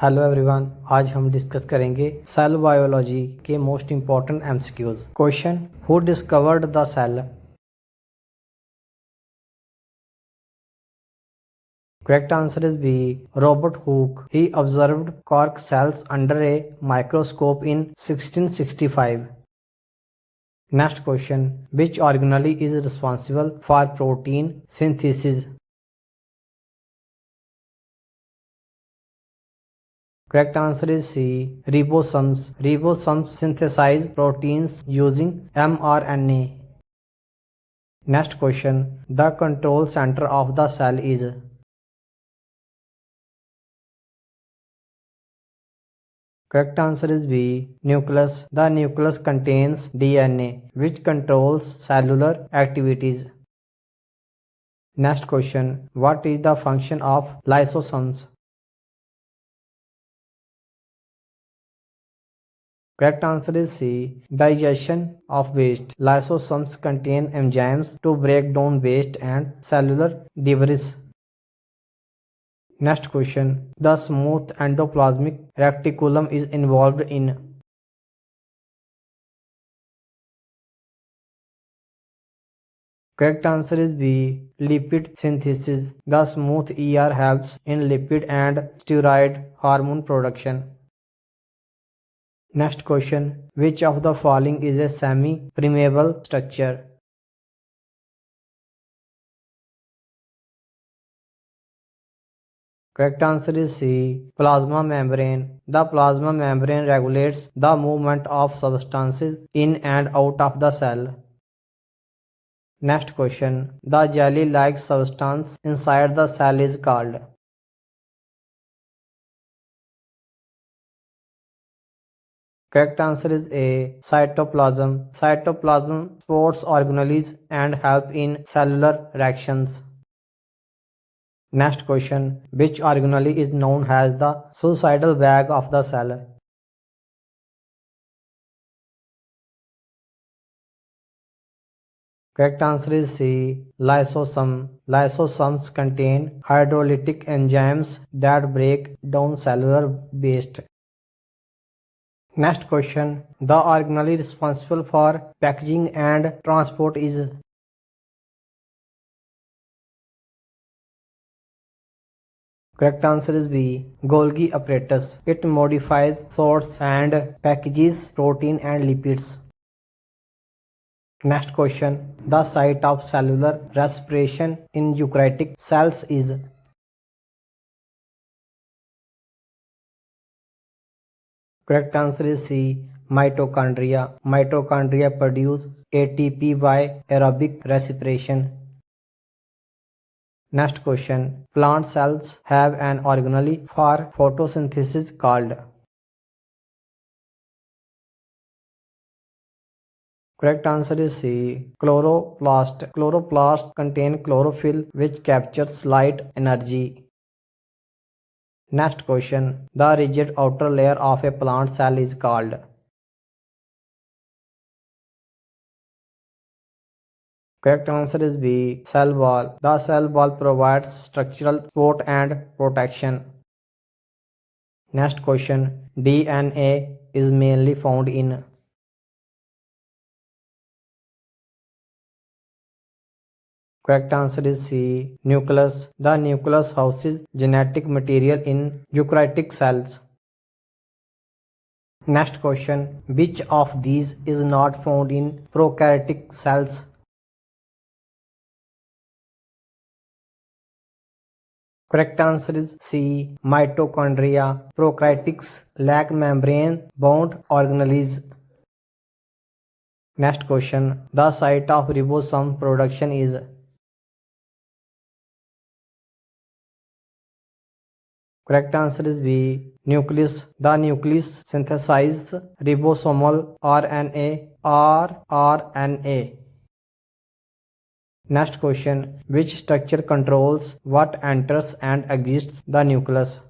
Hello everyone, आज हम discuss करेंगे सेल बायोलॉजी के most important MCQs. Question, who discovered the cell? Correct answer is B, Robert Hooke. He observed cork cells under a microscope in 1665। Next question, which organelle is responsible for protein synthesis? Correct answer is C. Ribosomes. Ribosomes synthesize proteins using mRNA. Next question. The control center of the cell is? Correct answer is B. Nucleus. The nucleus contains DNA, which controls cellular activities. Next question. What is the function of lysosomes? Correct answer is C. Digestion of waste. Lysosomes contain enzymes to break down waste and cellular debris. Next question. The smooth endoplasmic reticulum is involved in? Correct answer is B. Lipid synthesis. The smooth ER helps in lipid and steroid hormone production. Next question. Which of the following is a semi-permeable structure? Correct answer is C. Plasma membrane. The plasma membrane regulates the movement of substances in and out of the cell. Next question. The jelly-like substance inside the cell is called? Correct answer is A. Cytoplasm. Cytoplasm supports organelles and help in cellular reactions. Next question. Which organelle is known as the suicidal bag of the cell? Correct answer is C. Lysosome. Lysosomes contain hydrolytic enzymes that break down cellular waste. Next question. The organelle responsible for packaging and transport is? Correct answer is B. Golgi apparatus. It modifies, sorts and packages protein and lipids. Next question. The site of cellular respiration in eukaryotic cells is? Correct answer is C. Mitochondria. Mitochondria produce ATP by aerobic respiration. Next question. Plant cells have an organelle for photosynthesis called? Correct answer is C. Chloroplast. Chloroplasts contain chlorophyll which captures light energy. Next question. The rigid outer layer of a plant cell is called? Correct answer is B. Cell wall. The cell wall provides structural support and protection. Next question. DNA is mainly found in? Correct answer is C. Nucleus. The nucleus houses genetic material in eukaryotic cells. Next question. Which of these is not found in prokaryotic cells? Correct answer is C. Mitochondria. Prokaryotics lack membrane-bound organelles. Next question. The site of ribosome production is? Correct answer is B. Nucleus. The nucleus synthesizes ribosomal RNA or RNA. Next question. Which structure controls what enters and exits the nucleus?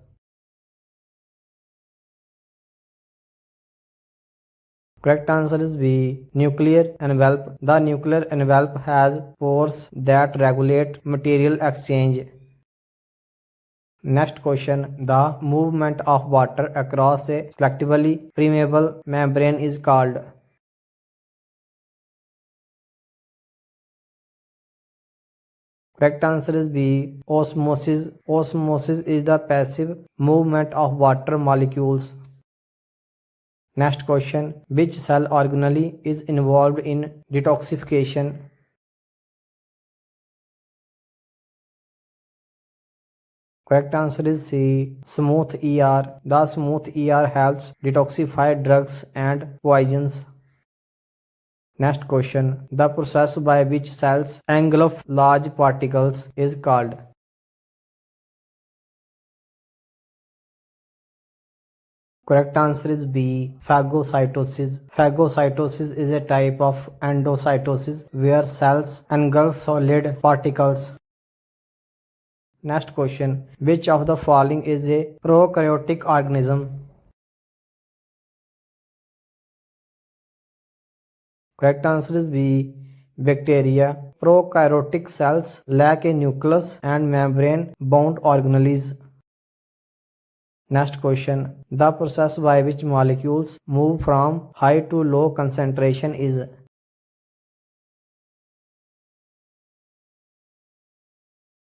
Correct answer is B. Nuclear envelope. The nuclear envelope has pores that regulate material exchange. Next question. The movement of water across a selectively permeable membrane is called. Correct answer is B. Osmosis. Osmosis is the passive movement of water molecules. Next question. Which cell organelle is involved in detoxification? Correct answer is C. Smooth ER. The smooth ER helps detoxify drugs and poisons. Next question. The process by which cells engulf large particles is called. Correct answer is B. Phagocytosis. Phagocytosis is a type of endocytosis where cells engulf solid particles. Next question. Which of the following is a prokaryotic organism? Correct answer is B. Bacteria. Prokaryotic cells lack a nucleus and membrane bound organelles. Next question. The process by which molecules move from high to low concentration is.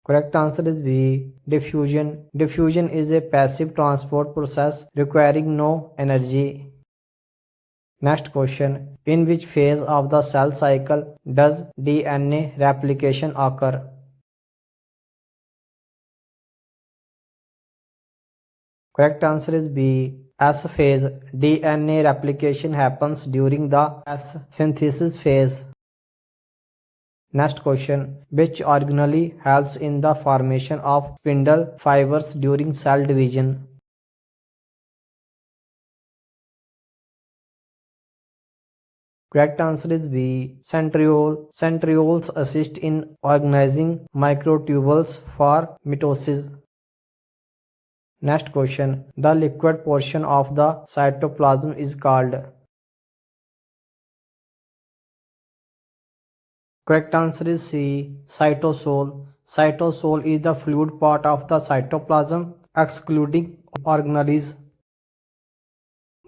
Correct answer is B. Diffusion. Diffusion is a passive transport process requiring no energy. Next question. In which phase of the cell cycle does DNA replication occur? Correct answer is B. S phase. DNA replication happens during the S synthesis phase. Next question. Which organelle helps in the formation of spindle fibers during cell division? Correct answer is B. Centriole. Centrioles assist in organizing microtubules for mitosis. Next question. The liquid portion of the cytoplasm is called. Correct answer is C. Cytosol. Cytosol is the fluid part of the cytoplasm excluding organelles.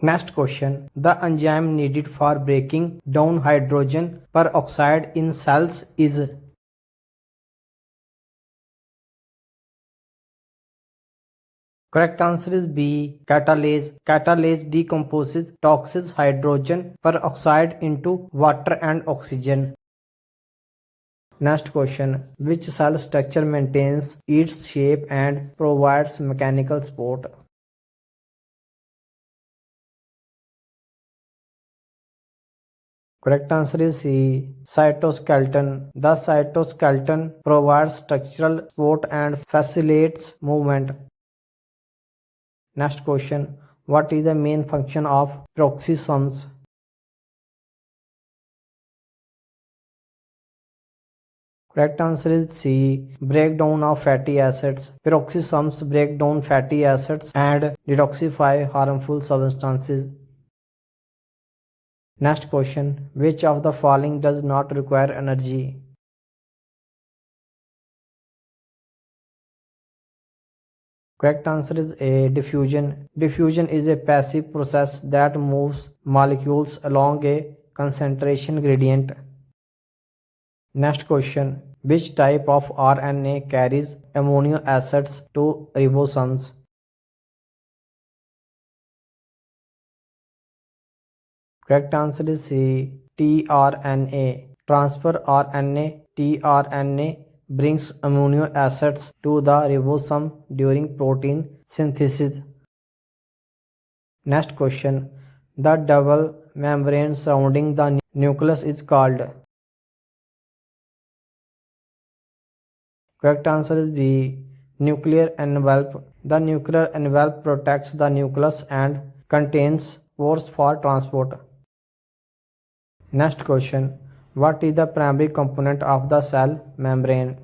Next question. The enzyme needed for breaking down hydrogen peroxide in cells is. Correct answer is B. Catalase. Catalase decomposes toxic hydrogen peroxide into water and oxygen. Next question. Which cell structure maintains its shape and provides mechanical support? Correct answer is C. Cytoskeleton. The cytoskeleton provides structural support and facilitates movement. Next question. What is the main function of peroxisomes? Correct answer is C. Breakdown of fatty acids. Peroxisomes break down fatty acids and detoxify harmful substances. Next question. Which of the following does not require energy? Correct answer is A. Diffusion. Diffusion is a passive process that moves molecules along a concentration gradient. Next question. Which type of RNA carries amino acids to ribosomes? Correct answer is C. tRNA. Transfer RNA. tRNA brings amino acids to the ribosome during protein synthesis. Next question. The double membrane surrounding the nucleus is called. Correct answer is B. Nuclear envelope. The nuclear envelope protects the nucleus and contains pores for transport. Next question. What is the primary component of the cell membrane?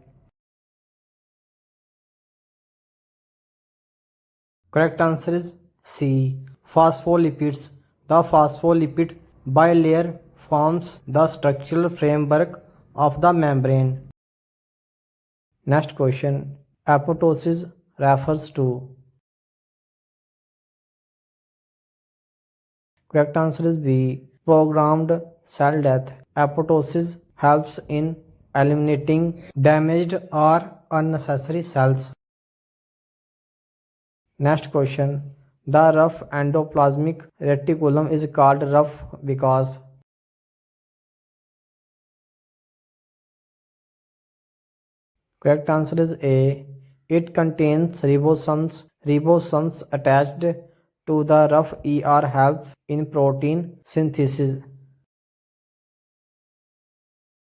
Correct answer is C. Phospholipids. The phospholipid bilayer forms the structural framework of the membrane. Next question. Apoptosis. refers to? Correct answer is B. Programmed cell death. Apoptosis helps in eliminating damaged or unnecessary cells. Next question. The rough endoplasmic reticulum is called rough because? Correct answer is A. It contains ribosomes. Ribosomes attached to the rough ER help in protein synthesis.